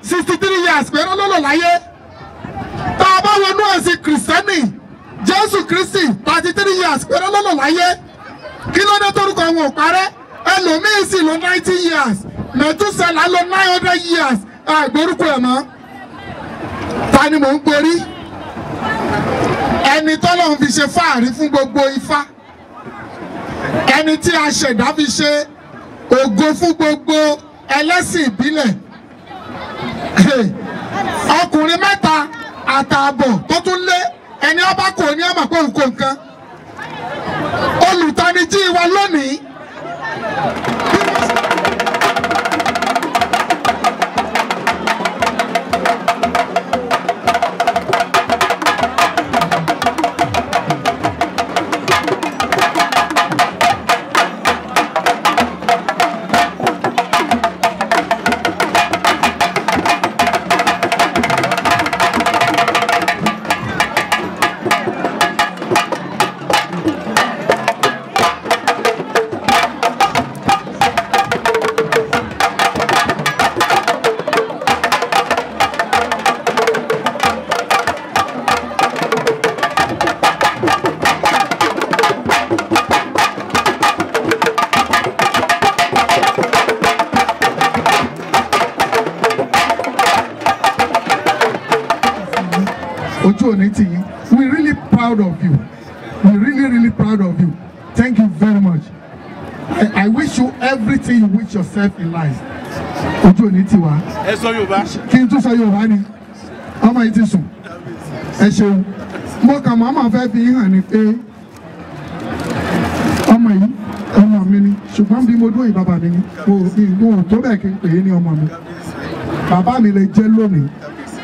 63 years pẹ̀lú lọ́lọ́ láyé tá a bá wọnú ẹ̀sìn kìrìsìtẹ́nì Jésù Kristi 33 years pẹ̀lú lọ́lọ́ láyé kí ló dé torúkọ wọn ò parẹ́ ẹlòmíín sì lò 90 years Mẹ̀túsẹ́là lò 900 years àgbórúkọ ẹ̀ mọ́ ta ni mò ń perí ẹni tọ́lọ́run fi ṣe fáàrí fún gbogbo Ifá ẹni tí a ṣẹ̀dá fi ṣe ògo fún gbogbo ẹlẹ́sìn ìbílẹ̀ ọkùnrin 3 àtààbọ̀ tó tún lé ẹni ọba kò ní ọmọ pé òǹkó nǹkan olùtanijí wa lónìí. We're really proud of you. We're really proud of you. Thank you very much. I wish you everything you wish yourself in life. Ojú òní ti wá. Ẹ sọ Yorùbá. Kí n tún sọ Yorùbá ni. Ọmọ yìí ti sùn. Ẹ ṣeun. Mo kàn máa fẹ́ fi hàn ni pé ọmọ yìí ọmọ mi ni ṣùgbọ́n bí mo dún yìí bàbá mi ni mo tó bẹ́ẹ̀ kí n pè é ní ọmọ mi. Bàbá mi lè jẹ́ lónìí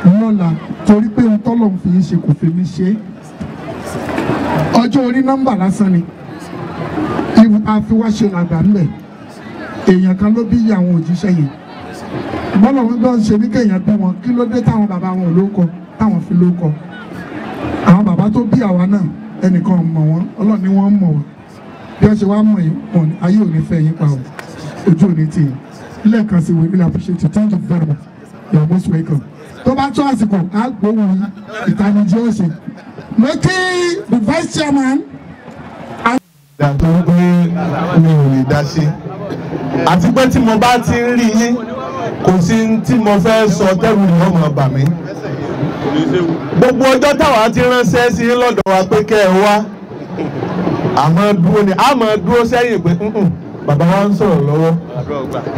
lọ́la torí pé ohun tọ́lọ́run fi ṣe kò fi mí ṣe ọjọ́ orí nọ́mbà lásán ni àfiwáṣe làgbà ńlẹ̀ èèyàn kan ló bí àwọn òjíṣẹ́ yẹn bọ́lá wọn bá ṣe ní kéèyàn bí wọn kí ló dé táwọn bàbá wọn ò lóko táwọn fi lóko àwọn bàbá tó bí àwa náà ẹnìkan mọ̀ wọ́n Ọlọ́run ni wọ́n mọ̀ wọ́n bí wọ́n ṣe wá mọ̀ yín wọn ayé ò ní fẹ́ yín pa ojú ò ní tì yín lẹ́ẹ̀kan sí we really appreciate you thank you very much you are most welcome. Tó bá tó àsìkò á gbóhùn ìtanijí ọ̀sẹ̀ mo kí the vice chairman. Ìdàtọ̀ pé mi ò lè dá sí àti pé tí mo bá ti ń rí yín kò sí tí mo fẹ́ sọ tẹ́rù ni ọmọ bà mí. Gbogbo ọjọ́ táwa ti ránṣẹ́ sí lọ́dọ̀ wa pé kẹ́ ẹ wá àmọ́ dúró ni àmọ́ dúró sẹ́yìn pé bàbá wa ń sọ̀rọ̀ lọ́wọ́.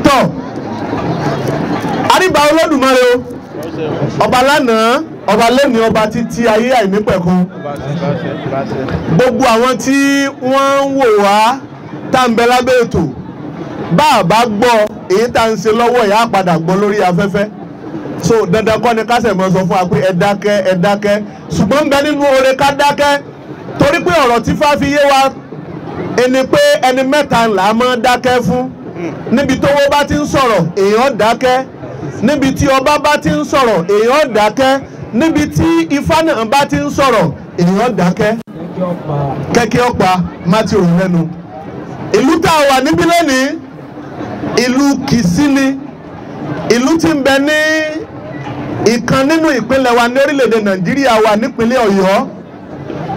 Tọ́ àríbá Olódùmarè o ọba lánàá ọba lẹ́ni ọba títí ayé àìnípẹ̀kun gbogbo àwọn tí wọ́n ń wò wá tá ń bẹ lábẹ́ ètò bá a bá gbọ́ èyí tá ń ṣe lọ́wọ́ ìyá padà gbọ́ lórí afẹ́fẹ́ so dandan kọ́ ni kásẹ̀ mọ́ sọ fún wa pé ẹ dákẹ́ ṣùgbọ́n ń bẹ nínú oore ká dákẹ́ torí pé ọ̀rọ̀ tí fá fi yé wa ẹni pé ẹni mẹ́ta là máa dákẹ́ fún níbi tówó bá ti ń sọ̀rọ̀ èèyàn dákẹ́ níbi tí ọba bá ti ń sọ̀rọ̀ èèyàn dákẹ́ níbi tí ifá náà bá ti ń sọ̀rọ̀ èèyàn dákẹ́ kẹ́kẹ́ ọ̀pá Matthew lẹ́nu ìlú tá a wà níbí lónìí ìlú Kìsí ni ìlú tí ń bẹ ní ìkan nínú ìpínlẹ̀ wa ní orílẹ̀-èdè Nàìjíríà wà nípínlẹ̀ Ọ̀yọ́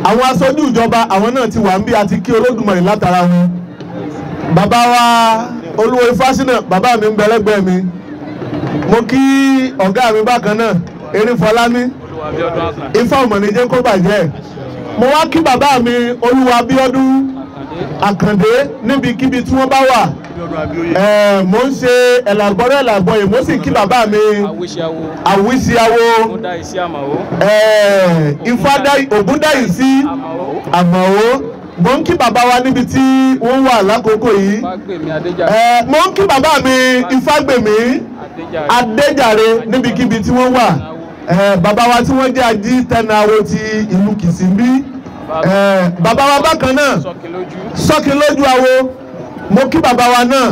àwọn aṣojú ìjọba àwọn náà ti wà ń bí àti kí Olódùmarè látara wọn bàbá wa Olúwo Ifásínà bàbá mi ń bẹ lẹ́gbẹ̀ẹ́ mi mo kí ọ̀gá mi bákan náà Erin Fọlámi Ifá òmònìjẹ́ kó bàjẹ́ mo wá kí bàbá mi Olúwa Abíọ́dún Àkàndé níbikíbi tí wọ́n bá wà mo ń ṣe ẹ̀làgbọ́yè mo sì kí bàbá mi Àwíṣíawó Ògúndáìsí Àmàó mo ń kí bàbá wa níbi tí wọ́n wà lákòókò yìí mo ń kí bàbá mi Ifágbèmí Adéjàre níbikíbi tí wọ́n wà bàbá wa tí wọ́n jẹ́ ají tẹnawo ti ìlú Kìsìmbí bàbá wa bákan náà Sọ́kìlójú awo mo kí bàbá wa náà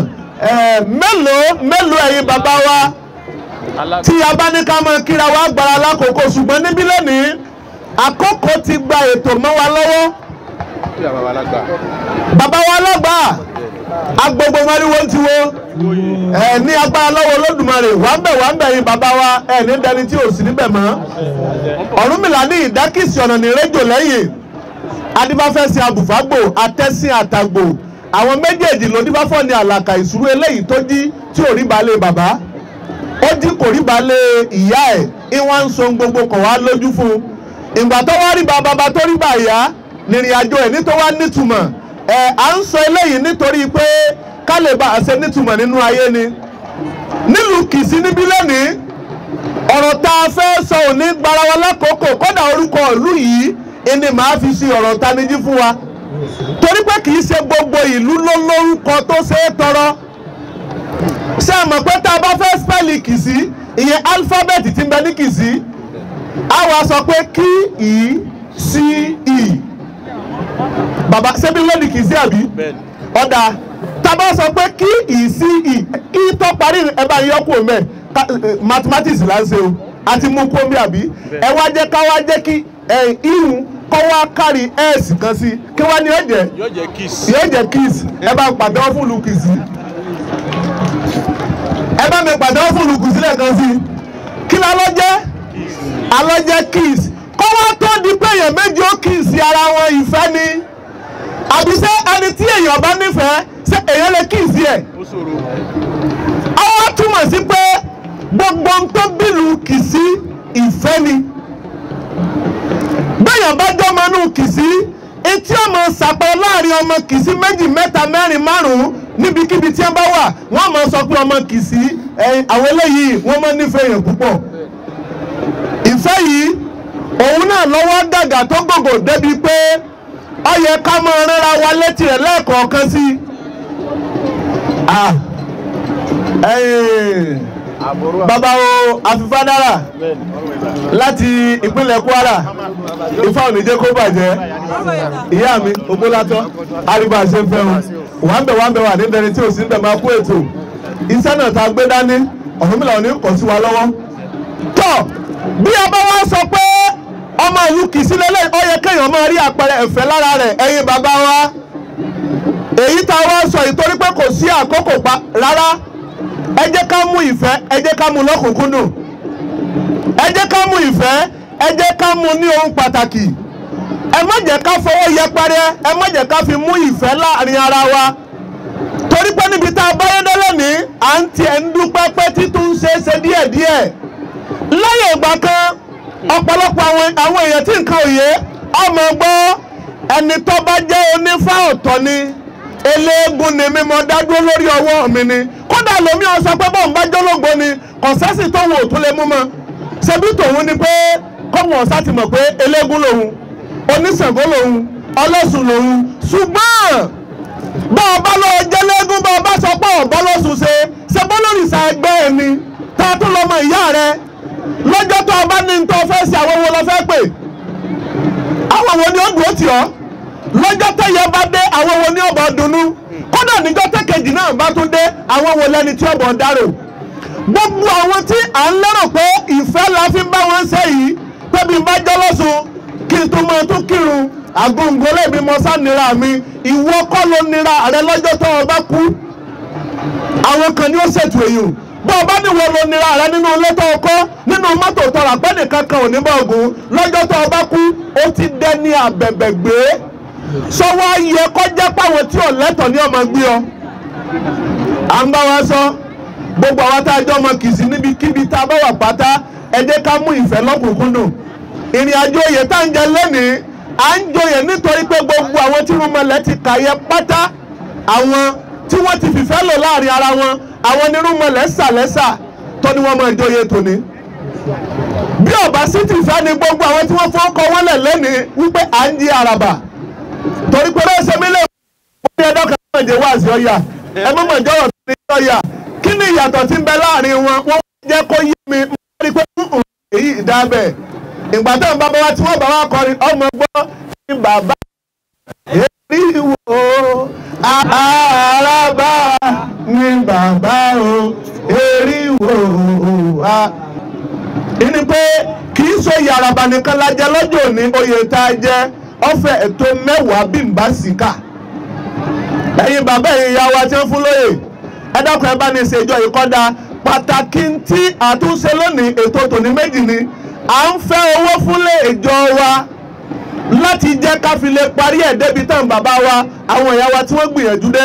mélòó ẹ̀yin bàbá wa tí a bá ní ká máa kíra wa gbára lákòókò ṣùgbọ́n níbí lónìí àkókò ti gba ètò mọ́ wa lọ́wọ́ bàbá wa lágbà agbogbo mariwo ti wo ní agbára lọ́wọ́ Olódùmarè wà ń bẹ̀ yín bàbá wa ní dẹni tí ò sí níbẹ̀ mọ́ Ọ̀rúnmìlà ní ìdákìsì ọ̀nà ní rédíò lẹ́yìn adibafẹ́sẹ̀ abùfágbò atẹ́sìn àtàgbò àwọn méjèèjì ló dífáfọ́ ní àlàkà ìṣúrú eléyìí tó jí tí ò rí balẹ̀ bàbá ó jí kò rí balẹ̀ ìyá ẹ̀ ìwọ̀n ń so gbogbo kọ̀ wá lójú fún ìgbà tó wá rí bàbá tó rí bàyá nìrìn àjò ẹ̀ ní tó wá nítumọ̀ à ń sọ eléyìí nítorí pé ká lè bá àṣẹ nítumọ̀ nínú ayé ni nílùú Kìsì níbí lónìí ọ̀rọ̀ tá a fẹ́ sọ òní gbarawa lákòókò kódà orúkọ ìlú yìí ẹni màá fi ṣe ọ̀rọ̀ tanijí fún wa torí pé kì í ṣe gbogbo ìlú ló lórúkọ tó ṣe é tọrọ ṣé ẹ mọ̀ pé tá a bá fẹ́ spẹ́lì Kìsì ìyẹn álífábẹ́ẹ̀tì tí ń bẹ ní Kìsì a wá sọ pé K-I-C-I bàbá ṣebí lónìí Kìsì àbí ọ̀dà tá a bá sọ pé K-I-C-I kí tó parí ẹ bá yọ kúrò mẹ́ mathematics là ń ṣe o àti mú kó mi àbí ẹ wá jẹ́ ká wá jẹ́ kí ihun kọ́ wá kárí s kan sí kí wá ní ẹ̀jẹ̀ yóò jẹ́ kiss ẹ bá pàtẹ́wọ́ fún ìlú Kìsì ẹ bá mi pàtẹ́wọ́ fún ìlú Kìsì lẹ́ẹ̀kan sí kí ló alọ́jẹ́ kiss kọ́ wá tó di pé èèyàn méjì ó kiss ara wọn ìfẹ́ ni àbí ṣé ẹni tí èèyàn bá nífẹ̀ẹ́ ṣé èèyàn lè kiss ẹ̀ àwọn túmọ̀ sí pé gbogbo ń tó bílù Kìsì ìfẹ́ ni bẹ́yàn bá jọ́ ọmọ inú Kìsì etí ọmọ sàpẹ́ láàrin ọmọ Kìsì méjì mẹ́ta mẹ́rin márùn-ún níbikíbi tí wọ́n bá wà wọ́n máa sọ pé ọmọ Kìsì àwọn eléyìí wọ́n máa nífẹ̀ẹ́ yẹn púpọ̀ ìfẹ́ yìí òun náà lọ́wọ́ dàgà tó gbogbo débi pé ó yẹ ká máa rẹ́ra wa létí rẹ̀ lẹ́ẹ̀kọ̀ọ̀kan sí bàbá o Àfífádára láti ìpínlẹ̀ Kwara Ifá ò ní jẹ́ kó bàjẹ́ ìyá mi Ògbólátọ́ àríbá ṣe fẹ́ wọn wà ń bẹ̀ wà ní dẹni tí ò sí ń bẹ̀ máa kú ètò iṣẹ́ náà tá a gbé dání Ọ̀rúnmìlà ò ní kọ̀ sí wa lọ́wọ́ tọ́ bí a bá wá sọ pé ọmọ ìlú Kìsì lélẹ̀ ó yẹ kéèyàn máa rí àpẹẹrẹ ìfẹ́ lára rẹ̀ ẹ̀yin bàbá wa èyí tá a wá sọ ìtorí pé kò sí àkókò pa rárá ẹ jẹ́ ká mú ìfẹ́ ẹ jẹ́ ká mú lọ́kùnkúndùn ẹ jẹ́ ká mú ìfẹ́ ẹ jẹ́ ká mú ní ohun pàtàkì ẹ má jẹ́ ká fọwọ́ yẹpẹrẹ ẹ má jẹ́ ká fi mú ìfẹ́ láàrin ara wa torí pé níbi tá a bá yé délé ní à ń tiẹ̀ ń dúpẹ́ pé títún ṣe é ṣe díẹ̀díẹ̀ lẹ́yìn ìgbà kan ọ̀pọ̀lọpọ̀ àwọn èèyàn tí nǹkan òye ọmọ gbọ́ ẹni tó bá jẹ́ onífá ọ̀tọ̀ ni eléégún ni mímọ dádúró lórí ọwọ́ mi ni kódà lómi ọ sọ pé bọ́ọ̀ ń bá jólógbó ni kọ̀sẹ́sì tó wò tún lè mú mọ́ ṣebí tòun ni pé kọ́mọ̀ ọ̀sá ti mọ̀ pé eléégún lòun oníṣàngó lòun ọlọ́sùn lòun ṣùgbọ́n bọ́ọ̀ bá lọ jẹ́lẹ́gún bọ́ọ̀ bá sọ pé ọ̀bọ́ lọ́sùn ṣe bọ́ lórí ìsà ẹgbẹ́ ẹ̀ ni tá a tún lọ́mọ ìyá rẹ lọ́jọ́ tó o bá ní tó fẹ́ sí àwọn wo lọ fẹ́ pè àwọn wo ni ó dúró tì ọ́ lọ́jọ́ tẹ́yẹ bá dé àwọn wo ni ó bọ̀ dunnú kódà níjọ́ tẹ́kejì náà bá tún dé àwọn wo lẹ́ni tí ó bọ̀ dárò gbogbo àwọn tí à ń lérò pé ìfẹ́ la fi ń bá wọn ṣe yìí tóbi bá jọ́ lọ́sùn kí n tún máa tún kírun àgóńgó lẹ́bi mọ́sá nira mi ìwọ kọ́ ló nira rẹ lọ́jọ́ tó o bá kú àwọn kan ni ó ṣètò èèyàn bọ́ ọ bá níwọ̀ ló nira rẹ nínú ilé tó o kọ́ nínú mọ́tò tó rà pẹ́ nìkan kan ò ní bá ogun lọ́jọ́ tó o bá kú ó ti dẹni àbẹ̀bẹ̀ gbé sọ́wọ́ yẹ kọjá páwọn tí ò lẹ́tọ̀ọ́ ní ọmọ gbé ọ à ń bá wa sọ gbogbo àwọn tá a jọ ọmọ Kìsì níbikíbi tá a bá wà pátá ẹ jẹ́ ká mú ìfẹ́ lọ́kùnkúndùn ìrìn àjò oyè tá ń jẹ lónìí à ń joyè nítorí pé gbogbo àwọn tí rúmọlẹ̀ ti kàyẹ pátá àwọn tí wọ́n ti fìfẹ́ lò láàrin ara wọn àwọn ní rúmọlẹ̀ sàlẹ́sà tó ní wọ́n máa joyè tòní bí ọba sí ti fẹ́ ni gbogbo àwọn tí wọ́n fọ́n kọ wọ́n lẹ̀ lónìí wípé à ń di àràbà torí pé lọ́sẹ̀ mi lè wọ́n ní ẹ̀dọ́ kan náà jẹ́ wá sí ọ̀yà ẹ mọ́ mọ̀ jọ́rọ̀ sí ọ̀yà kí ni ìyàtọ̀ tí ń bẹ láàrin wọn wọ́n jẹ́ kó yé mi mo rí pé èyí ìdábẹ̀ ìgbà tó ń bá bá wa tí wọ́n bá wa kọrin ọmọ gbọ́ ní bàbá eriwo àràbà ní bàbá o eriwo ìní pé kì í so yàràbà nìkan la jẹ lọ́jọ́ òní oyè tá a jẹ ọ̀fẹ́ ètò mẹ́wàá bí n bá sì kà ẹ̀yin bàbá ẹ̀yin ìyá wa tí wọ́n fún lóyè ẹ dákun ẹ bá ní ṣe ìjọ yìí kọ́dà pàtàkì tí àtúnṣe lónìí ètò tòní méjì ni à ń fẹ́ owó fúnlé ìjọ wa láti jẹ́ ká fi lè parí ẹ̀ débi tán bàbá wa àwọn ìyá wa tí wọ́n gbìyànjú dé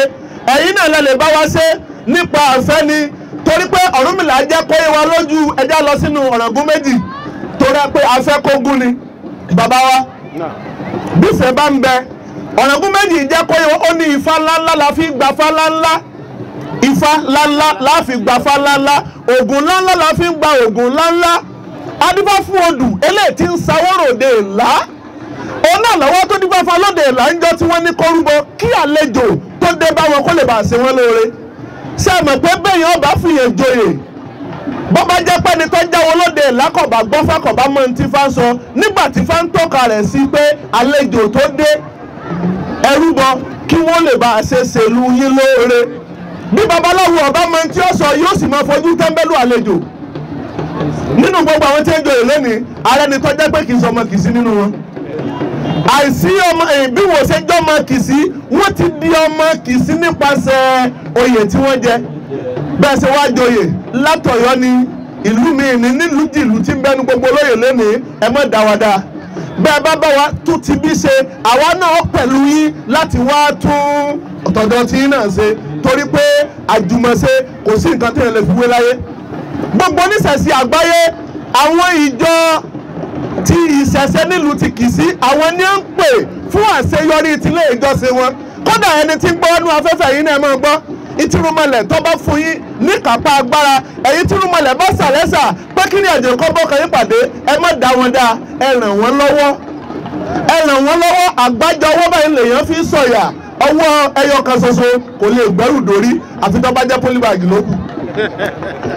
ẹ̀yin náà lè bá wa ṣe nípa àfẹ́ ni torí pé Ọ̀rúnmìlà jẹ́ kó yé wa lójú ẹja lọ sínú ọ̀ràngún méjì torí pé afẹ́ kógún ni bàbá wa bífẹ́ bá ń bẹ ọ̀ràngún méjì jẹ́ kó yé wa ó ní ifá ńláńlá la fi gbà fá ńláńlá ifá ńláńlá la fi gbà fá ńláńlá ògùn ńláńlá la fi gbà ògùn ńláńlá adífá fún odù eléyìí tí ń sawóròde ńlá òun náà lọ́wọ́ tó dífá fún alóde ńlá ń jọ tí wọ́n ní kórúbọ kí àlejò tó dé bá wọn kó lè bá ṣe wọn lóore ṣé àmọ̀ pé bẹ́ẹ̀ ọba fìyàn joyè bó bá jẹ́ pé ní tó jáwọ́ lóde lákọ̀bá gbọ́ fákọ̀bá mọ́ ní tí fá ń sọ nígbà tí fá ń tọ́ka rẹ̀ sí pé àlejò tó dé ẹrú bọ kí wọ́n lè bá a ṣe ṣèlú yín lóore bí babaláwo ọba mọ́ ní tí ó sọ yóò sì máa fojú tẹ́ńbẹ́lú àlejò nínú gbogbo àwọn tí ń joyè lónìí ààrẹ ni tó jẹ́ pé kì í sọ ọmọ kì í sí nínú wọn àìsí ọmọ bí wọ́n ṣe jọ́ ọmọ kìsí wọ́n ti di ọmọ kìsí nípasẹ̀ oyè tí wọ́n jẹ bẹ́ẹ̀ ṣe wá joyè látọ̀yọ́ ni ìlú mi ní nílùú jìlú tí ń bẹnu gbogbo olóyè lónìí ẹ mọ̀ dáwadáa bẹ́ẹ̀ bá bá wa tún ti bí ṣe àwa náà pẹ̀lú yín láti wá tún ọ̀tọ̀dọ̀ tí yín náà ṣe torí pé àjùmọ̀ṣe kò sí nǹkan tó yẹn lè fi wé láyé gbogbo oníṣẹ̀ṣe àgbáyé àwọn ìjọ tí ìṣẹ̀ṣe nílùú ti Kìsí àwọn ní ń pè fún àṣeyọrí tilé ìjọsìn wọn kódà ẹni tí ń gbọ́ nú afẹ́fẹ́ yìí náà máa gbọ́ ìtìrúmọlẹ̀ tó bá fún yín ní kápá agbára ẹ̀yin tìrúmọlẹ̀ bá ṣàlẹ́sà pé kí ni ẹ̀jẹ̀ kọ́ bọ́kàn yín pàdé ẹ má dá wọn dá ẹ ràn wọ́n lọ́wọ́ àgbájọ ọwọ́ báyìí lèèyàn fi sọ̀yà ọwọ́ ẹyọ kan ṣoṣo kò lè gbẹ́rù dórí àfi tó bá jẹ́ pólíbàgì lókù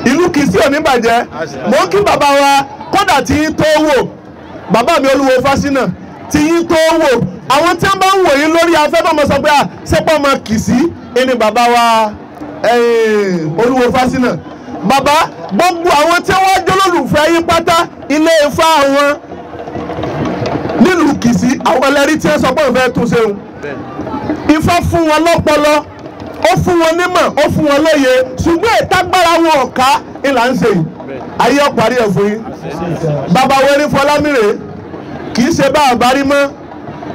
ìlú Kìsí ò ní bàjẹ́ mò ń kí bàbá wa kódà tí yín tó wò bàbá mi Olúwo Fásínà tí yín tó wò àwọn tí wọ́n bá ń wò yín lórí afẹ́fẹ́ mọ̀ sọ pé sẹ́pọ̀ ọmọ Kìsí ẹni bàbá wa Olúwo Fásínà bàbá gbogbo àwọn tí wọ́n jólólùfẹ́ yín pátá ilé Ifá àwọn nílùú Kìsí àwọn ẹlẹ́rìí tí wọ́n sọ pé òun fẹ́ tún ṣeun Ifá fún wọn lọ́pọlọ ó fún wọn nímọ̀ ó fún wọn lóye ṣùgbọ́n ìtagbára wọn ọ̀ka ìlà ń ṣe yìí ayé ọ̀parí ẹ̀ fún yín bàbá wẹ̀rí Fọlámìrè kì í ṣe bá àbárí mọ́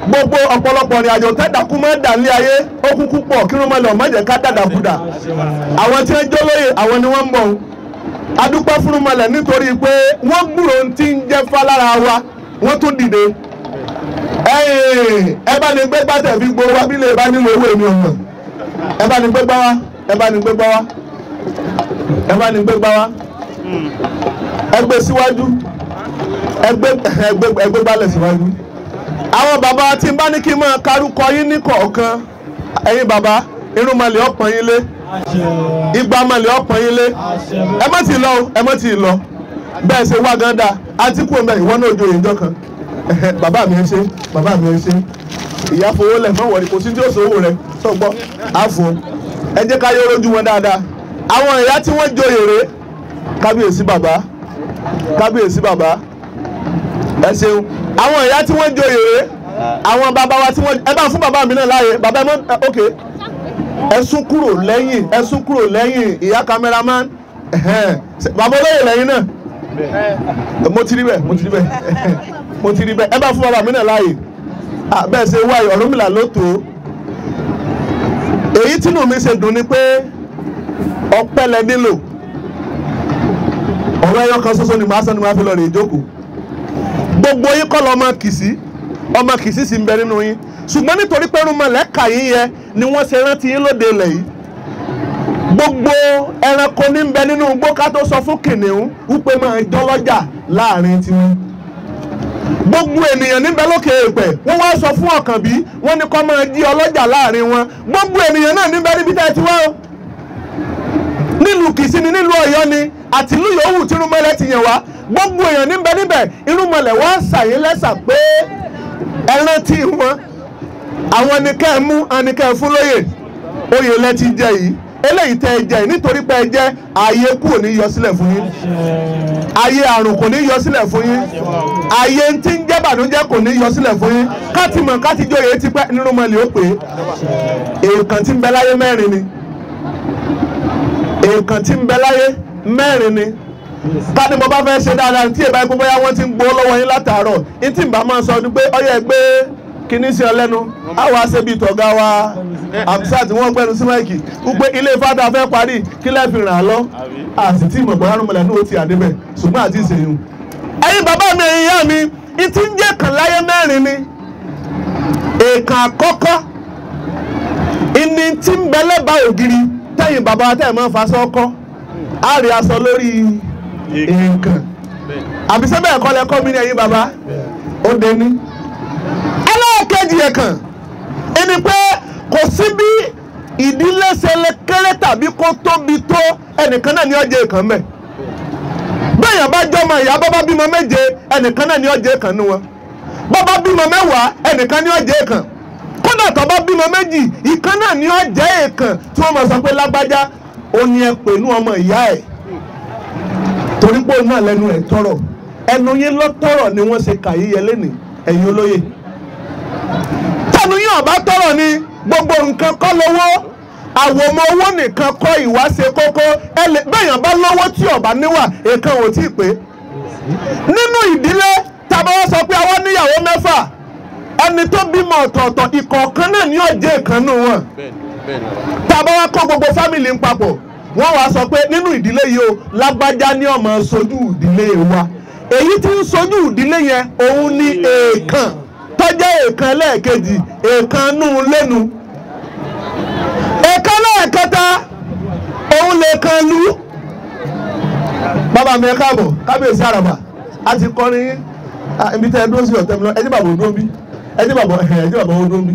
gbogbo ọ̀pọ̀lọpọ̀ ní àjò tẹ́dàkú mọ́ dà ní ayé ó kúkú pọ̀ kí wọ́n máa lọ mọ́jẹ̀ ká dàdàkúdà àwọn tí wọ́n jólóyè àwọn ni wọ́n ń bọ̀ adúpẹ́ fún mọ́lẹ̀ nítorí pé wọ́n gbúrò tí ń jẹ́ fálára wa wọ́n tún dìde ẹ bá ní gbé gbàtẹ̀ fi gbowó wá bílẹ̀ bá nílò owó èmi ọ̀nà ẹ bá ní gbé gbá wá ẹ bá ní gbé gbá wá ẹ bá ní gbé gbá wá ẹ gbé síwájú ẹ gbé gbálẹ̀ síwájú àwọn bàbá tí n bá ní kí n máa kárúkọ yín ní kọ̀ọ̀kan ẹ̀yin bàbá irúnmọlẹ̀ ọ̀pọ̀ yín lé ìgbàmọlẹ̀ ọ̀pọ̀ yín lé ẹ má ti lọ ẹ má ti lọ bẹ́ẹ̀ ṣe wá gán dáa àti kú ọmọ ìwọ náà joyè ìjọ kan bàbá mi ń ṣe bàbá mi ń ṣe ìyá fowó lẹ̀ mọ́ wọ̀rí kò sí tí ó sọ owó rẹ̀ tó gbọ́ àfọ ẹ jẹ́ ká yọ lójú wọn dáadáa àwọn ìyá tí wọ́n joyè rẹ̀ kábíyèsí bàbá ẹ ṣeun àwọn ìyá tí wọ́n joyè rẹ̀ àwọn bàbá wa tí wọ́n ẹ bá fún bàbá mi náà láàyè bàbá mọ́ ok ẹ sún kúrò lẹ́yìn ìyá cameraman bàbá olóyè lẹ́yìn náà mo ti rí bẹ́ẹ̀ ẹ bá fún bàbá mi náà láàyè bẹ́ẹ̀ ṣe wáyé Ọ̀rúnmìlà ló tó èyí tínú mi ṣe dùn ni pé ọpẹ́ lẹ nílò ọ̀rọ̀ ẹyọ kan ṣoṣo ni màá sọ ni màá fi lọ rè jókòó gbogbo yín kọ́ lọ ọmọ Kìsí sì ń bẹ nínú yín ṣùgbọ́n nítorí pé irúnmọlẹ̀ kà yín yẹ ni wọ́n ṣe rántí yín lóde ilẹ̀ yìí gbogbo ẹranko ní ń bẹ nínú igbó ká tó sọ fún kìnìún wípé máa jọlọ́jà láàrin tiwọn gbogbo ènìyàn níbẹ̀ lókè èèpẹ̀ wọ́n wá sọ fún Ọ̀kànbí wọ́n ní kó máa jí ọlọ́jà láàrin wọn gbogbo ènìyàn náà níbẹ̀ níbi tẹ́ ti wá o nílùú Kìsí ni nílùú Ọ̀yọ́ ni àti ìlú yòówù tí irúnmọlẹ̀ ti yàn wá gbogbo èèyàn níbẹ̀ irúnmọlẹ̀ wọ́n ṣàyé lẹ́sà pé ẹran tí wọn àwọn ni kẹ́ ẹ mú àwọn ni kẹ́ ẹ fún lóyè oyè lẹ́tí jẹ yìí eléyìí tẹ́ ẹ jẹ nítorí pé ẹ jẹ́ ayé kú ò ní yọ sílẹ̀ fún yín, ayé àrùn kò ní yọ sílẹ̀ fún yín, ayé tí ń jẹ́ bànújẹ́ kò ní yọ sílẹ̀ fún yín. káti mọ̀ káti jóye ti pẹ́ nínú mọ́lẹ̀ ó pé èèkàn tí ń bẹ láyé mẹ́rin ni, èèkàn tí ń bẹ láyé mẹ́rin ni. káni mo bá fẹ́ ṣe dáadáa tí èèbá ikú bóyá wọ́n ti ń gbó lọ́wọ́ yín látàárọ̀ ní tí ń bá máa sọ ọdún pé ọyẹ gbé kíní sí ọ lẹ́nu àwọn aṣebi tọ̀gá wa Amsat tí wọ́n gbẹ́nu sí máìkì wípé ilé fada fẹ́ parí kí lẹ́ẹ̀ fi ràn án lọ àti tí ìmọ̀ bọ̀yá rúmọ̀lẹ́ ní ó ti àdébẹ̀ ṣùgbọ́n àti ìṣèyún. ẹ̀yin bàbá mi ẹ̀yin ìyá mi ìtí ń jẹ́ kàn láyé mẹ́rin ni. èèkàn àkọ́kọ́ ìní tí ń bẹ lẹ́bàá ògiri tẹ̀yìn bàbá wa tẹ̀ máa fa sọ́kọ́ á rí aṣọ lórí èèkàn àbí sẹ́bẹ̀ ẹ̀kọ́ lẹ́kọ́ mi ní ẹ̀yin bàbá ó dé ní. ẹlẹ́ẹ̀kejì ẹ̀kàn ẹni pé kò sí bí ìdílé ṣe lè kéré tàbí kó tóbi tó ẹnìkan náà ní ọjọ́ èèkàn mẹ́. bẹ́ẹ̀yàn bá jọmọ ìyá bàbá bímọ méje ẹnìkan náà ní ọjọ́ èèkàn nu wọn, bàbá bímọ mẹ́wàá ẹnìkan ní ọjọ́ èèkàn, kódà tó bá bímọ méjì ìkan náà ní ọjọ́ èèkàn tí wọ́n mọ̀ sọ pé lágbájá ó ní ẹ pẹ̀lú ọmọ ìyá ẹ̀ torí pé òun náà lẹ́nu ẹ̀ tọrọ, ẹnu yín lọ tọrọ ni wọ́n ṣe kà yíyẹ lẹ́nìí ẹ̀yin olóye. tẹnu yín ọba tọrọ ni gbogbo nǹkan kọ́ lọ́wọ́, àwòmọ́ owó nìkan kọ́ ìwà ṣe kókó. bẹ́ẹ̀yàn bá lọ́wọ́ tí ọba níwà èèkàn ò tí ì pé. nínú ìdílé tàbí wọ́n sọ pé àwọn níyàwó mẹ́fà ẹni tó bímọ ọ̀tọ̀ọ̀tọ̀ ìkọ̀ọ̀kan náà ní ọjọ́ ìkànnù wọn. tàbí wọ́n kó gbogbo fámìlì ń papọ̀ wọ́n wá sọ pé nínú ìdílé yìí o lágbájá ní ọmọ sojú ìdílé wa, èyí tí ń sojú ìdílé yẹn òun ní èèkàn tó jẹ́ èèkàn lẹ́ẹ̀kejì èèkàn nù lẹ́nu. èèkàn lẹ́ẹ̀kẹta òun lè kan lú. bàbá mi ẹ káàbọ̀ kábíyèsí àràbà a ti kọrin yín ibi tẹ́ ẹ dúró sí ọ̀tẹ́ mi lọ ẹjí bàbá òdó bí ẹjí bàbá òdó bí.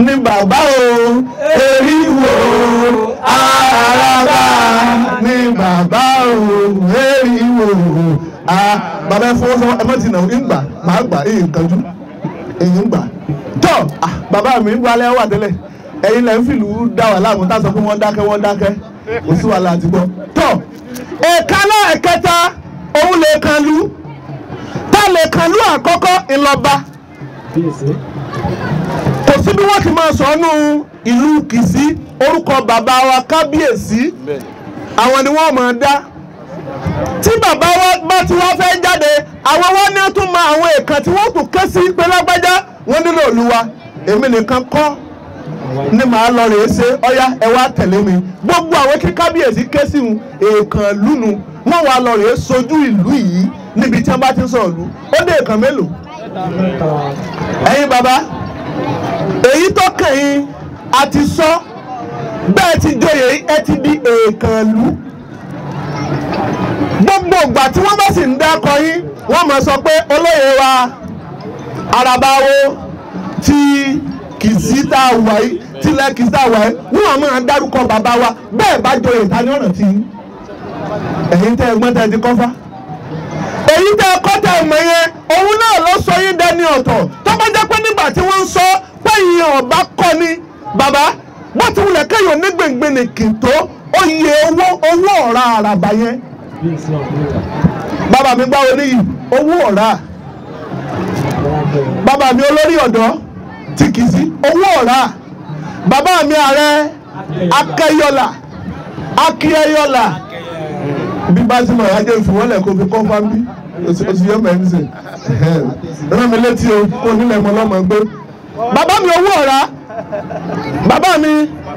ní bàbá o eriwo àràbà ní bàbá o eriwo bàbá ẹ fọwọ́ sọ ẹ mọ́ ti nà ń gbà máa gbà èyí nkanjú èyí ń gbà. tọ́ bàbá mi ń wálé wà tẹ́lẹ̀ ẹ̀yin lẹ́ ń fìlú dá wà láàmú tá a sọ pé wọ́n dákẹ́ kò sí wàhálà àti gbọ́. tọ́ èèkàn lẹ́ẹ̀kẹta òun lè kan lú tá lè kan lú àkọ́kọ́ ńlọba. kò sí bí wọ́n ti máa sọ ọ́nù ìlú Kìsí orúkọ bàbá wa kábíyèsí àwọn ni wọ́n máa dá. tí bàbá wa bá ti wá fẹ́ jáde àwọn wọn ní tún mọ àwọn èèkàn tí wọ́n tún ké sí pé lágbájá wọ́n nílò Olúwa èmi nìkan kọ́ ní màá lọ rèé ṣe ọyá ẹ wá tẹ̀lé mi. gbogbo àwọn kí kábíyèsí ké sí un èèkàn lúnu wọ́n wá lọ rèé sojú ìlú yìí níbi tí wọ́n bá ti ń sọ̀rọ̀ lù ó dé èèkàn mélòó. ẹ̀yin bàbá èyí tó kàn yín a ti sọ bẹ́ẹ̀ ti joyè ẹ ti di èèkàn lú. gbogbo ìgbà tí wọ́n bá sì ń dákọ yín wọ́n máa sọ pé olóyè wa Àràbáwo tí Kìsí tá a wà yìí tilẹ̀ Kìsí tá a wà yìí wọ́n máa dárúkọ bàbá wa bẹ́ẹ̀ bá joyè ta ní ọ̀nà tí ẹ̀yin tẹ́ ẹgbọ́n tẹ́ ti kọ́fà. èyí tẹ́ ẹ kọ́ tẹ́ ẹ mọ̀ yẹn òun náà ló sọ yín dẹni ọ̀tọ̀ tó bá jẹ́ pé nígbà tí wọ́n ń sọ pé ìyẹn ọ̀bá kọ́ ni bàbá wọ́n ti wulẹ̀ kéèyàn ní gbèngbèlè kìntó oyè owó ọ̀rá àràbà yẹn. bàbá mi gbáwo níyì owó ọ̀rá bàbá mi olórí ọ̀dọ́ ti Kìsí owó ọ̀rá bàbá mi ààrẹ akíyọlà bí bá ti mọ̀ ajé ìfowólẹ̀ kó fi kọ́ fáńbí oṣù yẹn mọ̀ ẹ́ ní sè rán mi létí o kó nílẹ̀ mọ́ lọ́mọ gbé. bàbá mi owó ọ̀rá bàbá mi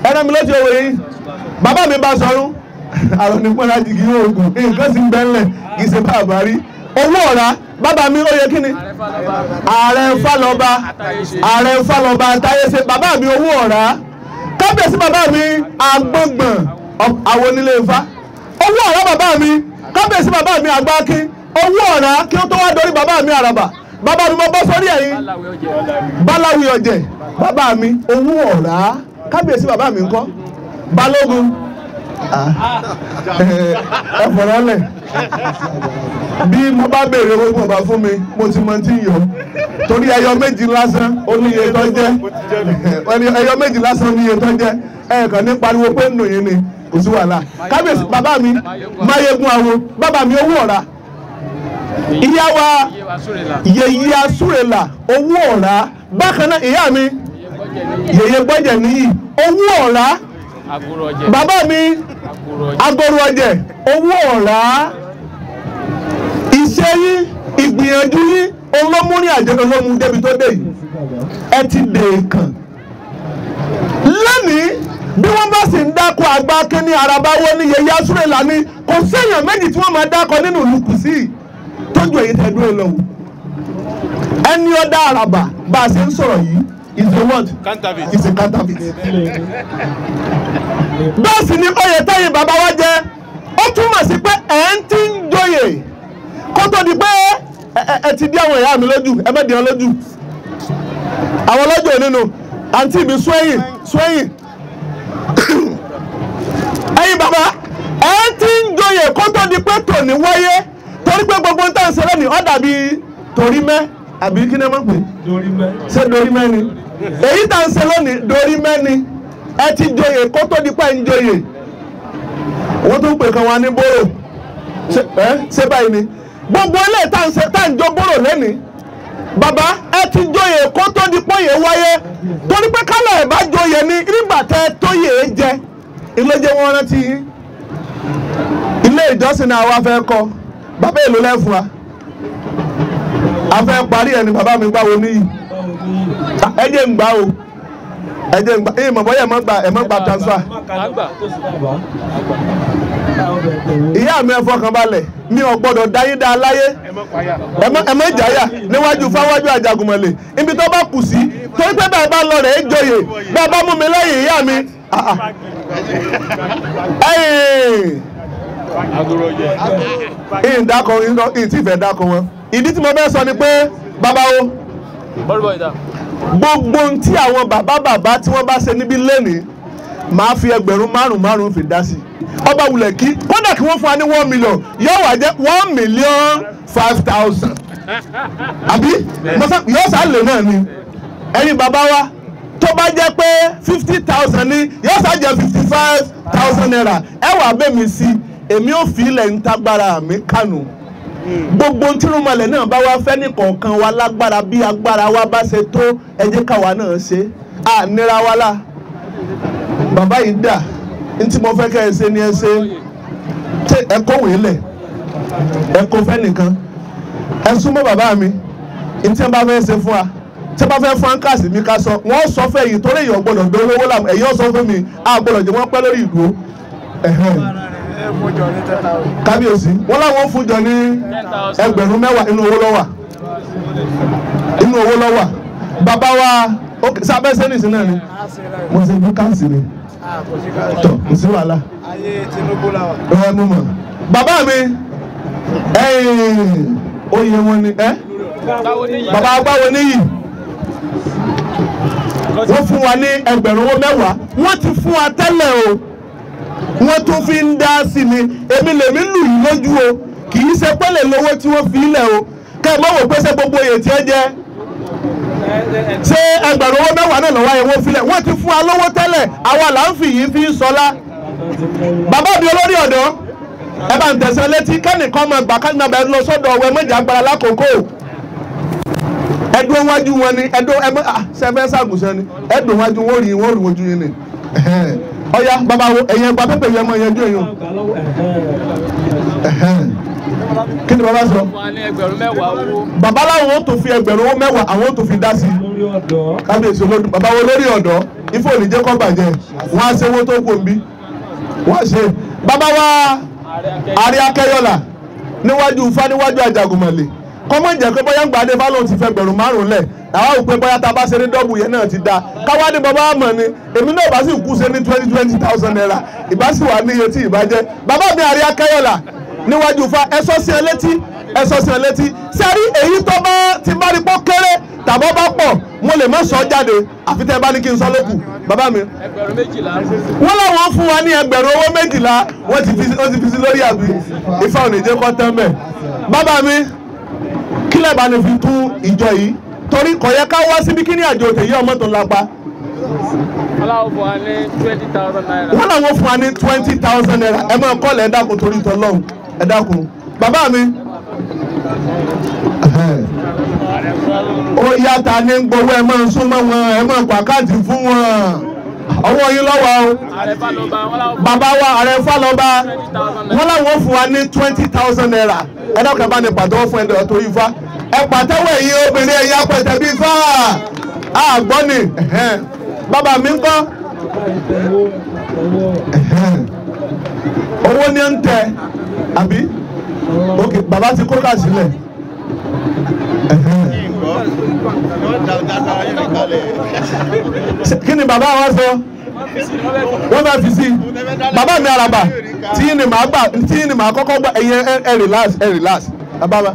ẹran mi létí owó yìí bàbá mi bá sọrún àrùn nípọ́nlá jìgì oògùn nǹkan sì ń bẹ́ńlẹ̀ kì í ṣe bàbá rí owó ọ̀rá bàbá mi ó yẹ kí ni ààrẹ Fálọba Táyéṣe bàbá mi owó ọ̀rá kábíyèsí bàbá mi àgbọ̀ngbọ̀n àwọn onílé Ifá owó ọ̀rá bàbá mi kábíyèsí bàbá mi Àgbákin owó ọ̀rá kí ó tó wá dorí bàbá mi Àràbà bàbá mi mo bọ́ sórí ẹ̀yìn Báláwí Ọ̀jẹ̀ bàbá mi owó ọ̀rá kábíyèsí bàbá mi ńkọ́ Balógun ẹ fọ̀rọ̀ lẹ̀ bí mo bá béèrè owó bọ̀ bá fún mi mo ti mọ tí yọ torí ẹyọ méjì lásán ó ní iye tó jẹ́ ẹyọ méjì lásán ní iye tó jẹ́ ẹ̀ẹ̀kan ní pariwo pé nù yín ni kò sí wàhálà kábíyèsí bàbá mi máyégún awo bàbá mi owó ọ̀rá ìyá wa yèyí asúrèlà owó ọ̀rá bákan náà ìyá mi yèyé gbọ́jẹ̀ níyì owó ọ̀rá bàbá mi agoro ọjẹ owó ọ̀rá iṣẹ́ yín ìgbìyànjú yín olómúrin àjẹkọ̀ lómú débi tó dé yìí ẹ ti dè kàn lónìí bí wọ́n bá sì ń dákọ̀ àgbà kínní araba wọ́n ní yèyé asúrèlà ni kò séèyàn méjì tí wọ́n máa dákọ̀ nínú ìlú Kùsì tójú èyí tẹ́ dúró lọ́wọ́ ẹni ọ̀dà àràbà bá a ṣe ń sọ̀rọ̀ yìí is a what? Is a counterfeit. Bẹ́ẹ̀ sì ni oyè tẹ́yìn bàbá wa jẹ́ ó túmọ̀ sí pé ẹ̀ ń tí ń joyè kó tó di pé ẹ ti di àwọn ìyá mi lójú ẹ má di wọn lójú àwọn lọ́jọ́ nínú àǹtí mi swẹ́yìn ẹ̀yin bàbá ẹ̀ ń tí ń joyè kó tó di pé tòní wáyé torí pé gbogbo ń tàn sẹ́lẹ̀ ní ó dàbí torí mẹ́ àbí kí ni ẹ máa pè ṣé dorí mẹ́ ni èyí tà ń ṣe lónìí dorí mẹ́ ni ẹ ti joyè kó tó di pé ń joyè wọ́n tún pè kan wá ní bóró ṣé báyìí ni gbogbo ilé tá ń jó bóró lónìí bàbá ẹ ti joyè kó tó di pé yè wáyé torí pé kálọ̀ ẹ̀ bá joyè ni nígbà tẹ́ tó yè é jẹ ilé jẹ́ wọ́n rántí yín ilé ìjọsìn náà wá fẹ́ kọ́ bàbá èlò lẹ́fún wa a fẹ́ parí ẹni bàbá mi gbáwo níyì ẹ jẹ́ ń gbá o ẹ jẹ́ ń gbá ẹ̀yìn mọ̀ bọ́yá ẹ̀ mọ́ gba transfer ìyá mi ẹ fọkàn balẹ̀ mi ò gbọ́dọ̀ dáyé dá láyé ẹ mọ́ ìjáyà níwájú fáwájú Àjàgùnmọ̀lẹ̀ ibi tó bá kù sí torí pé bẹ́ẹ̀ bá lọ rẹ̀ é joyè bẹ́ẹ̀ bá mú mi lẹ́yìn ìyá mi ìtì ìfẹ́ dákọ̀ wọn ìdí tí mo fẹ́ sọ ni pé bàbá o gbogbo ohun tí àwọn bàbá tí wọ́n bá ṣe níbí lẹ́nìí máa fi ẹgbẹ̀rún márùn-ún fi dá sí ọba wulẹ̀ kí kódà kí wọ́n fún wa ní 1 million yóò wá jẹ́ 1,005,000 àbí yóò sá lè náà ni ẹ̀yin bàbá wa tó bá jẹ́ pé 50,000 ni yóò sá jẹ́ 55,000 naira ẹ wà bẹ́ẹ̀ mi sí èmi ò fi ilẹ̀ ń tagbára mi kánú gbogbo ntírùmọ̀lẹ̀ náà bá wá fẹ́ nìkọ̀ọ̀kan wa lágbára bí agbára wa bá ṣe tó ẹ jẹ́ káwa náà ṣe à nira wa la bàbá yìí dà ntí mo fẹ́ kẹ́ ẹ ṣe ni ẹ ṣe ẹ kọ̀wé lẹ̀ ẹ kó fẹ́ nìkan ẹ súnmọ́ bàbá mi ntí ẹ bá fẹ́ ṣe fún wa tí ẹ bá fẹ́ fún ankas mi ká sọ wọ́n sọ fẹ́ yìí torí èèyàn gbọ́dọ̀ dolówó làm ẹ̀yìn ọ̀sọ́ fún mi a gbọ́dọ̀ jẹ́ wọ́n pẹ́ lórí ìdúró kábíyèsí wọn làwọn fúnjọ ní ẹgbẹ̀rún 10,000 inú owó lọ́wọ́ bàbá wa sábẹ́ sẹ́nìsì náà ni mo ṣe bí káàsì ni tọ kò sí wàhálà ẹ mú mọ bàbá mi oyè wọn ni bàbá agbáwo níyì wọ́n fún wa ní ẹgbẹ̀rún 10,000 wọ́n ti fún wa tẹ́lẹ̀ o wọ́n tún fi ń dá sí ni èmi lèmi lù yín lójú o kì í ṣe pẹ́lẹ̀ lówó tí wọ́n fi ilẹ̀ o kẹ́ ẹ mọ̀ wò pé ṣe gbogbo oyè tí ẹ jẹ́ ṣé ẹgbẹ̀rún 10,000 náà lọ́wọ́ yẹn wọ́n filẹ̀ wọ́n ti fún wa lówó tẹ́lẹ̀ àwa là ń fi yìí fi ń sọlá bàbá mi olórí ọ̀dọ́ ẹ bá ń tẹ̀sán létí kẹ́nìkan máa gbà kánìkan bẹ́ẹ̀ lọ sọ́dọ̀ ọ̀wẹ́ méjì agbára lákòókò ẹdùn wájú wọn ni sẹfẹ ṣàgùsẹ ni ẹdùn wájú wọn rí ojú yín ni ọ̀ya bàbá wo ẹ̀yìn ẹgbà pépè yẹn mọ ẹ̀yẹnjú èèyàn kí ni bàbá sọ bàbá làwọn ó tó fi ẹgbẹ̀rún 10,000 àwọn ó tó fi dá sí kábíyèsí olódùn bàbá wo lórí ọ̀dọ́ ifo òní jẹ́ kọ́ bàjẹ́ wọ́n á ṣe owó tó kò ń bí wọ́n á ṣe bàbá wa àrí akẹ́yọ̀là níwájú Ifá níwájú Àjàgùnmọ̀lẹ̀ kọ́mọ̀ jẹ́ pé bóyá ń gbàdé fálóhùn ti fẹ́ gbẹ̀rún 5 lẹ̀ àwọn òpin bóyá tá a bá ṣe ní dọ́bù yẹn náà ti da káwá ní bàbá àmọ̀ ni èmi náà bá sì kú ṣe ní 20,000 naira ìbá sì wà ní iye tí ìbá jẹ́ bàbá mi àrí akẹ́yọ̀là níwájú Ifá ẹ̀sọ́ sí ẹ létí sẹ́rí èyí tó bá ti bá rí pọ́ kéré tàbọ̀ bá pọ̀ mo lè má sọ jáde àfi tẹ́ ẹ bá ní kí n sọ lókù bàbá mi. ẹgbẹ̀rún 12. wọ́n láwọn fún wa ní ẹgbẹ̀rún owó 12 wọ́n ti fi sí lórí àbí Ifá ò ní jẹ́ kọ́ tán bẹ́ẹ̀. bàbá mi kílẹ̀ bá ní fi tún ìjọ yìí torí kò yẹ ká wá síbi kí ní àjò tèyí ọmọ tó lápá. wọ́n láwọn fún wa ní 20,000 naira. wọ́n láwọn fún wa ní 20,000 naira ẹ máa kọ́lẹ̀ ẹ dákun torí tọ́lọ́hún ẹ dákun. bàbá mi ó yàtà ní gbowó ẹ máa ń súnmọ́ wọn ẹ máa pàkáàtì fún wọn ọwọ́ yín lọ́wọ́ o. bàbá wa ààrẹ Fálọba wọ́n láwọn fún wa ní 20,000 naira ẹ dákun ẹ bá ní pàtẹ́wọ́ fún ẹ̀dọ̀ torí Ifá ẹ pàtẹ́wọ́ èyí obìnrin ẹ̀yà pẹ̀tẹ́ bí Ifá àgbọ́ ni bàbá mi ń kọ́ owó ní ń tẹ àbí ok bàbá ti kó ká sílẹ̀ kí ni bàbá wa sọ wọ́n bá fi sí bàbá mi Àràbà tí ni màá kọ́kọ́ gbà ẹ̀yẹ ẹ relax bàbá wa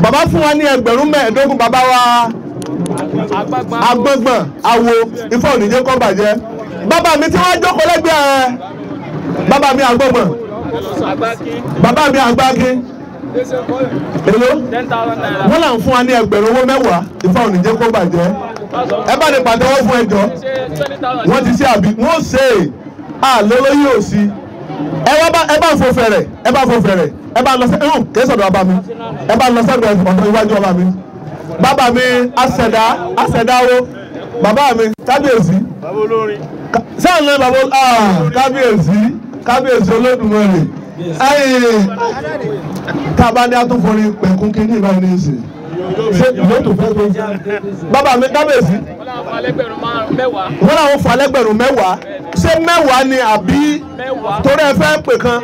bàbá fún wa ní ẹgbẹ̀rún 15 bàbá wa agbọ́ngbọ̀n awo Ifá ò ní jẹ́ kó bàjẹ́ bàbá mi tí wọ́n jókòó lẹ́gbẹ̀ẹ́ bàbá mi agbọ́ngbọ̀n bàbá mi àgbákin èlò wọ́n là ń fún wa ní ẹgbẹ̀rún owó 10 Ifá ò ní jẹ́ kó bàjẹ́ ẹ bá ní pàtẹ́wọ́ fún ẹjọ́ wọ́n ti ṣe àbí wọ́n ṣe àlóló yóò sí ẹ bá fò fẹ̀rẹ̀ ẹ bá lọ sí kìí sọ̀dọ̀ bàbá mi ẹ bá lọ sọ́dọ̀ ọ̀dọ̀ iwájú ọba mi bàbá mi àṣẹdáwó bàbá mi kábíyèsí sáà lọ bàbá kábíyèsí Olódùmarè tábà ní atúnfọ̀rí pẹ̀kún kí ní ìbáyìí ní ìsìn ṣé ìwé tó fẹ́ tó bàbá mi kábíyèsí wọ́n làwọn fún alẹ́gbẹ̀rún 10 ṣé 10 ni àbí torí ẹ fẹ́ pè kan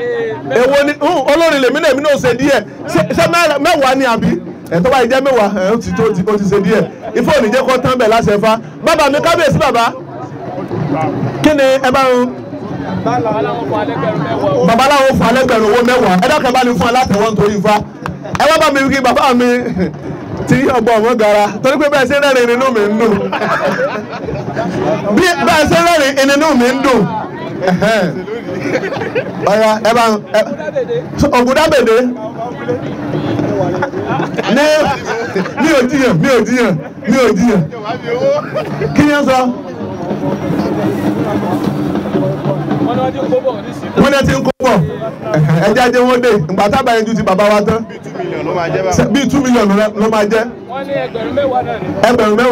èwo ni olórin lèmi náà ṣe díẹ̀ ṣé 10 ni àbí ẹ̀tọ́ báyìí jẹ́ 10 ó ti ṣe díẹ̀ Ifá ò ní jẹ́ kó tán bẹ̀ láṣẹ Ifá bàbá mi kábíyèsí bàbá kí ni ẹ bá ń bàbá làwọn fún alẹ́gbẹ̀rún owó 10 ẹ dákẹ́ bá ní fún alátẹ̀wọ́ nítorí Ifá ẹ wá bá mi wí bàbá mi tí ọgbọ́n ọmọ gara torí pé bẹ́ẹ̀ ṣe rẹ́rìn inú mi ń dùn bí bẹ́ẹ̀ ṣe rẹ́rìn inú mi ń dùn ọ̀ya ẹ bá Ògúndábèdé mi ò jiyàn kí ni ẹ sọ. wọ́n ní ẹ ti ń kó bọ̀ ẹjẹ́ ajé wọ́n dé ìgbà tábà yẹn ju ti bàbá wa tán bíi 2 million ló máa jẹ́. wọ́n ní ẹgbẹ̀rún 10 náà ni. ẹgbẹ̀rún 10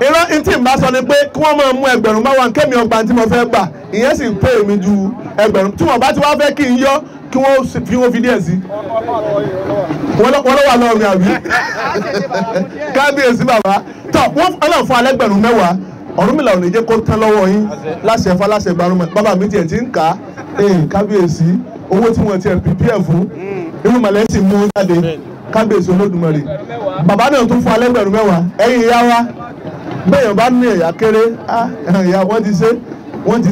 ìran tí n bá sọ ni pé kí wọ́n máa mú ẹgbẹ̀rún 10 kémi ọgbà tí mo fẹ́ gbà ìyẹn sì pé èmi ju ẹgbẹ̀rún tí wọ́n bá ti wá fẹ́ kí n yọ kí wọ́n fi díẹ̀ sí. wọ́n ló wà lọ́rùn mi àbí kábíyèsí bàbá tọ́ wọ́n ọlọ́run fún alẹ́gbẹ̀rún 10 Ọ̀rúnmìlà ò ní jẹ́ kó tán lọ́wọ́ yín láṣẹ Ifá láṣẹ Gbárùmọ̀ bàbá mi tiẹ̀ ti ń kà á kábíyèsí owó tí wọ́n tiẹ̀ pípẹ́ fún irú màlẹ́ sì mú jáde kábíyèsí Olódùmarè bàbá náà tún fún alẹ́gbẹ̀rún 10 ẹ̀yin ìyá wa bẹ́ẹ̀ bá ní ẹ̀yà kéré ìyá wọ́n ti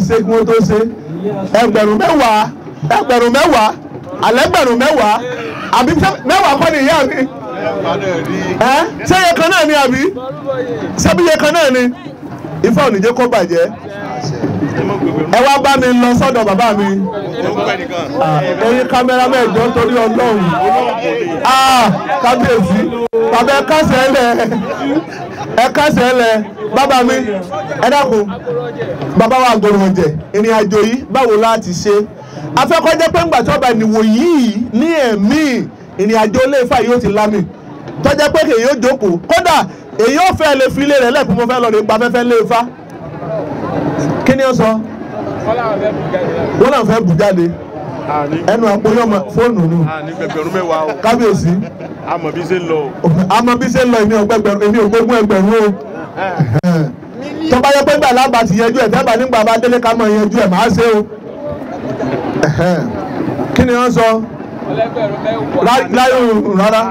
ṣe kí wọ́n tó ṣe ẹgbẹ̀rún 10 alẹ́gbẹ̀rún 10 àbí 10 kọ́ ni ìyá mi ṣé iye kan náà ni àbí ṣé bí iye kan náà ni Ifá ò ní jẹ́ kó bàjẹ́ ẹ wá bá mi lọ sọ́dọ̀ bàbá mi ẹ̀yin kámẹ́rà mẹ́jọ torí Ọlọ́run kábíyèsí bàbá ẹ kásẹ̀ ẹlẹ̀ bàbá mi ẹ dákun bàbá wa gbòòrò ọ̀jẹ̀ ìrìn àjò yìí báwo láti ṣe afẹ́kọ́jẹ́ pé ńgbà tí ọba ìnìwò yìí ní ẹ̀mí ìrìn àjò ilé Ifá yóò ti lámì tọ́jẹ́ pé kèyí ó jókòó kódà èyí ò fẹ́ lè fi ilé rẹ̀ lẹ́kùn mo fẹ́ lọ rè gba afẹ́fẹ́ lé Ifá kí ni ó sọ wọ́n náà fẹ́ bù jáde ẹnu àpòyọ́mọ fóònù nù kábíyèsí àmọ́ bí ṣe ń lọ èmi ò gbógun ẹgbẹ̀rún o tó bá yẹ pé gbà lábà ti yẹjú ẹ̀ tẹ́bà nígbà bá délé ká mọ̀ yẹjú ẹ̀ máa ṣe o kí ni wọ́n sọ láyò rárá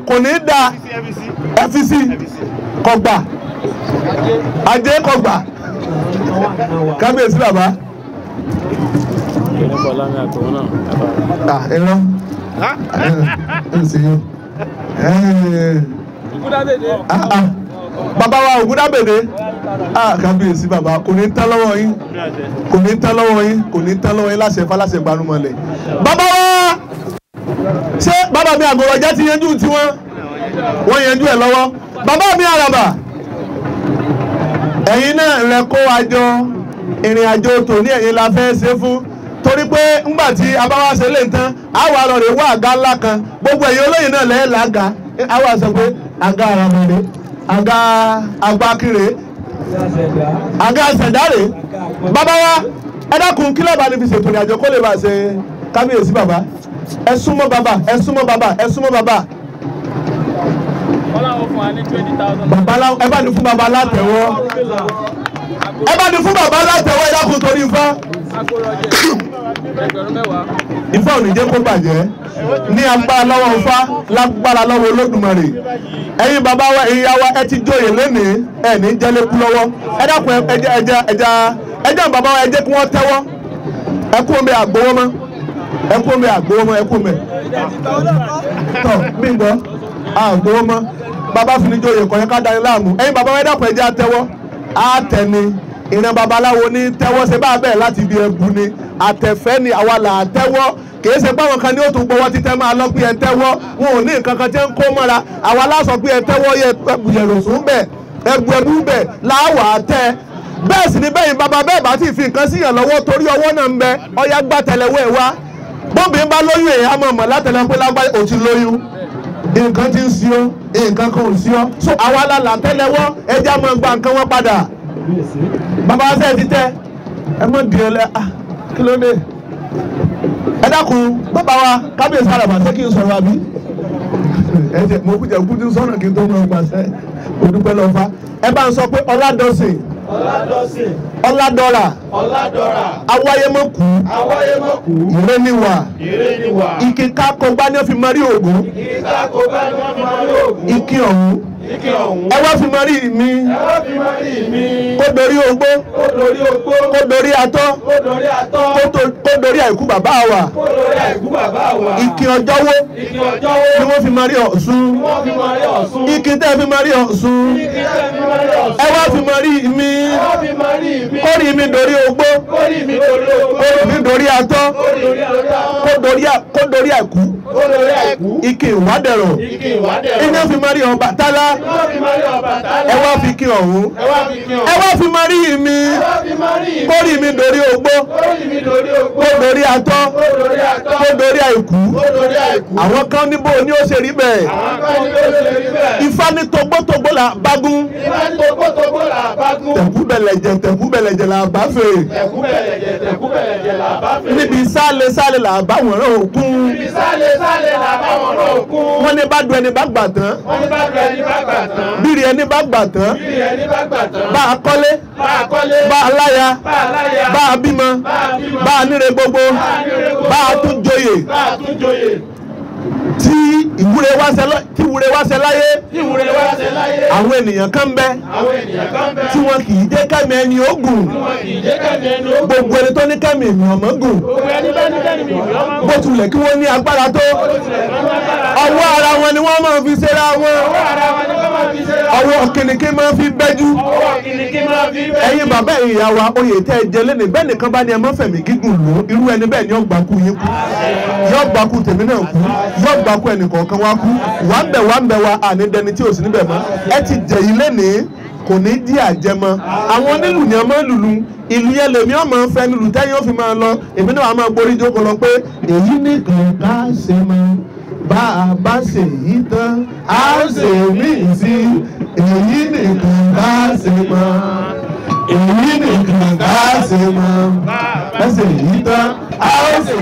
kò ní da FCC kọgbà ajé kọgbà kábíyèsí bàbá. ẹ̀rọ bàbá wa Ògúndábèdé kábíyèsí bàbá kò ní tán lọ́wọ́ yín kò ní tán lọ́wọ́ yín kò ní tán lọ́wọ́ yín láṣẹ fáláṣẹ gbanumọ̀lẹ̀. bàbá wa ṣé bàbá mi Àgọ̀rọ̀ Jẹ́ ti yanjú tiwọn wọ́n yanjú ẹ̀ lọ́wọ́. bàbá mi Àràbà ẹ̀yin náà lẹ kó àjọ ìrìn àjò tòní ẹ̀yin la fẹ́ ṣe fún torí pé ńgbà tí a bá wá ṣe lè tán a wà lọ rè wá àga ńlá kan gbogbo ẹ̀yin olóyè náà lẹ́yìn làága a wà sọ pé àga Àràmọ̀dé àga Àgbàkìrè àga Ṣẹ̀dárè. bàbá wa ẹ dákun kí lọ́ba ni fi ṣètò ìrìn àjò kó lè bá ṣe kábíyèsí bàbá ẹ súnmọ́ bàbá ẹ súnmọ́ bàbá ẹ súnmọ́ bàbá. bàbá ẹ bá ní fún bàbá látẹ̀wọ́ ẹ bá ní fún bàbá látẹ̀wọ́ ẹ dákun torí Ifá. Ifá ò ní jẹ́ kó bàjẹ́ ní agbára lọ́wọ́ Ifá lágbára lọ́wọ́ Olódùmarè. ẹ̀yin bàbá wa ẹ̀yin ya wa ẹ ti jóyè lénìí ẹ̀ ní jẹ́lẹ́kú lọ́wọ́ ẹ dákun ẹja bàbá wa ẹ jẹ́ kí wọ́n tẹ́wọ́ ẹ kú omi àgbowó mọ́ ẹ kú omi àgbowó mọ́ ẹ kú omi tọ́ bí n gbọ́ àgbowó mọ́ bàbá fi ní jóyè kọ̀ọ̀yẹ́ ká dání láàmú ẹ̀yin bàbá wa ẹ dákun ẹja tẹ́wọ́ àtẹni ìran babaláwo ní tẹ́wọ́ ṣe bá bẹ́ẹ̀ láti ibi ẹ̀bù ni àtẹ̀fẹ́ ni àwa là á tẹ́wọ́ kìí ṣe pé àwọn kan ní ó tún gbọ́wọ́ títẹ́ máa lọ pé ẹ tẹ́wọ́ wọn ò ní nǹkan kan tí ń kó mọ́ra àwa láṣọ pé ẹ tẹ́wọ́ yẹ ẹbù yẹ̀rọ̀sùn bẹ̀ ẹbù bẹ̀ láwà á tẹ́ bẹ́ẹ̀ sì ni bẹ́yìn bàbá bẹ́ẹ̀ bá ti fi nǹkan síyàn lọ́wọ́ torí ọwọ́ náà ń bẹ ọyá gbá tẹ̀lẹ́wọ́ ẹ̀ wá bóbi ń bá lóyún èèyàn mọ̀ mọ̀ látẹ̀lẹ́ pé lágbá ò ti lóyún nǹkan ti ń sí ọ nǹkan kan ò sí ọ so àwa lálà tẹ́lẹ́wọ́ ẹja máa gba nǹkan wọn padà bàbá wa sẹ́ẹ̀ ti tẹ́ ẹ mọ̀ di ẹlẹ́ kí ló dé ẹ dákun bàbá wa kábíyèsí Àràbà ṣé kí n sọ̀rọ̀ àbí ẹ jẹ mo kújẹ kú tí sọ̀rọ̀ kí n tó mọ̀ pàṣẹ òdúpẹ́ lọ́fà ẹ bá ń sọ pé Ọládọ̀sìn Ọládọ̀rà awáyémọ́kù ìréniwà ìkíká kọgbá ní ó fi mọ́rí Ògún ìkí ọ̀hún ẹ wá fi mọ́rí mi kó dorí ogbó kó dorí atọ́ kó dorí àìkú bàbá wa ìkí ọjọ́wó ni wọ́n fi mọ́rí Ọ̀ṣun ìkí tẹ́ fi mọ́rí Ọ̀ṣun ẹ wá fi mọ́rí mi kórì mi dorí ogbó kórì mi dorí atọ́ kó dorí àìkú ìkí ìwádẹ̀rọ̀ iná fi mọ́rí Ọbàtálá ẹ wá fi kí ọ̀hún ẹ wá fi mọ́rí mi kórì mi dorí ogbó kó dorí atọ́ kó dorí àìkú àwọn kan níbo ni ó ṣe rí bẹ́ẹ̀ Ifá ní togbótogbó là bágún tẹ̀kúbẹ̀lẹ̀jẹ̀ là bá fè níbi sálẹ̀ là bá wọ̀n rán òkun wọ́n ní bá du ẹni bá gbà tán bírí ẹni bá gbà tán bá a kọ́lé bá a láya bá a bímọ bá a níre gbogbo bá a tún joyè tí ìwúre wá ṣe láyé àwọn ènìyàn kan bẹ tí wọn kì í jẹ́ kẹ́mi ẹni ogun gbogbo ẹni tó ní kẹ́mi ènìyàn mọ́ gùn bó tilẹ̀ kí wọ́n ní agbára tó ọwọ́ ara wọn ni wọ́n máa fi ṣera wọn ọwọ́ kìnìkì máa fi bẹ́jú ẹ̀yin bàbá ìyá wa oyè tẹ́ ẹ jẹ lẹ́nu bẹ́ẹ̀ nìkan bá ní ẹ má fẹ̀mí gígùn lò irú ẹni bẹ́ẹ̀ ni ọgbà kú yín kú yọgbà kú tèmi náà kú yọgbà kú ẹnì kọ̀ọ̀kan wá kú wà ń bẹ̀ wá àní dẹni tí ò sí níbẹ̀ mọ́ ẹ ti jẹ yìí lẹ́nìí kò ní di àjẹmọ́ àwọn onílù ni ẹ máa lùlù ìlú yẹn lèmi ọmọ ń fẹ́ nílùú tẹ́yìn ó fi máa lọ èmi náà wà máa borí jókòó lọ pé èyí nìkan ká ṣe mọ́ bá a bá ṣe yí tán a ṣe mí sí èyí nìkan ká ṣe mọ́ èyí nìkan ká ṣe mọ́ bá a ṣe yí tán a ṣe.